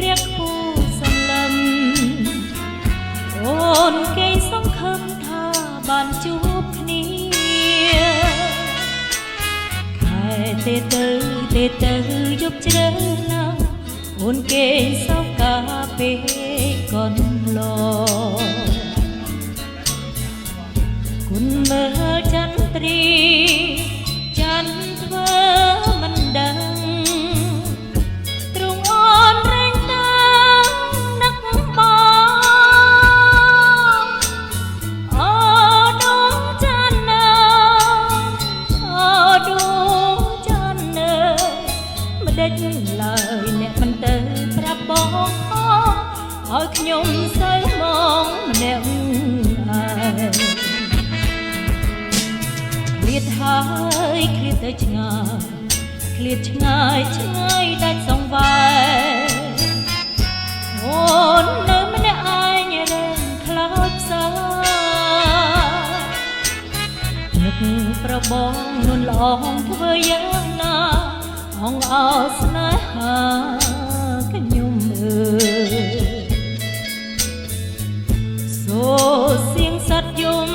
រៀកពូសំឡឹមអូនគេសង្ឃឹមថាបានជួបគ្នាខែទេទៅយប់ជ្រៅណាស់អូនគេសោកកាពេកកូនឡគុណមើលចន្ទ្រីច័ន្ទធ្វើមិនដឹងទ្រង់អូនរែងតានឹកបងអូដួងច័ន្ទនើអូដួងច័ន្ទនើមិនដេចឡើយអ្នកមិនទៅប្រាប់បងឲ្យខ្ញុំសើមកម្នាក់ឯងឃ្លាតហើយឃ្លាតទៅឆ្ងាយឃ្លាតឆ្ងាយដាច់សង្វាយអូននៅម្នាក់ឯងរើខ្លោចផ្សានឹកប្របងនួនល្អងធ្វើយ៉ាងណាអងអោស្នេហាខ្ញុំអើយសូសៀងសត្វយំ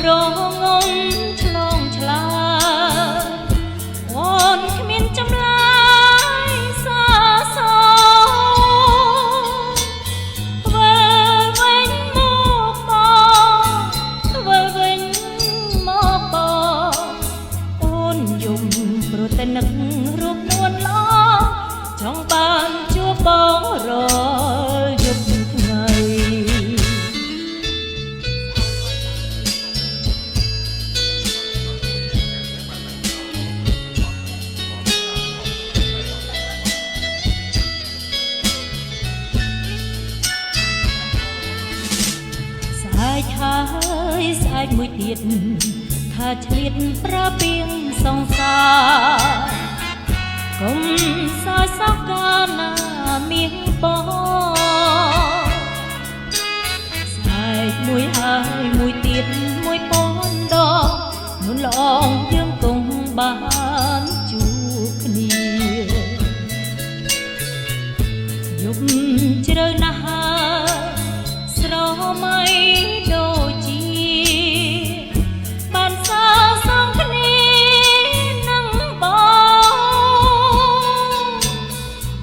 រងងឆ្លងឆ្លើយអូនគ្មានចម្លើយសាសធ្វើវិញមកបងធ្វើវិញមកបងអូនយំព្រោះតែនឹករូបនួនល្អចង់បានជួបបងរាល់យប់ថ្ងៃហើយស្អែកមួយទៀតថាឆ្លៀតប្រើពីងសង្សារកុំសើចសោកកាលណាមានបងស្អែកមួយហើយមួយទៀតមួយពនដងមុនល្អងយើងគង់បានជួបគ្នាយប់ជ្រៅណាស់ហើយស្រមៃដូចជាបានសើសងគ្នានឹងបង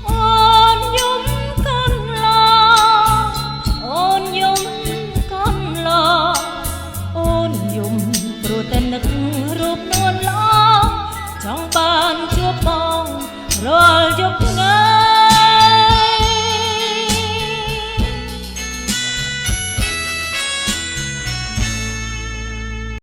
អូនយំកូនឡអូនយំកូនឡអូនយំព្រោះតែនឹករូបនួនឡចង់បានជួបបងរាល់យប់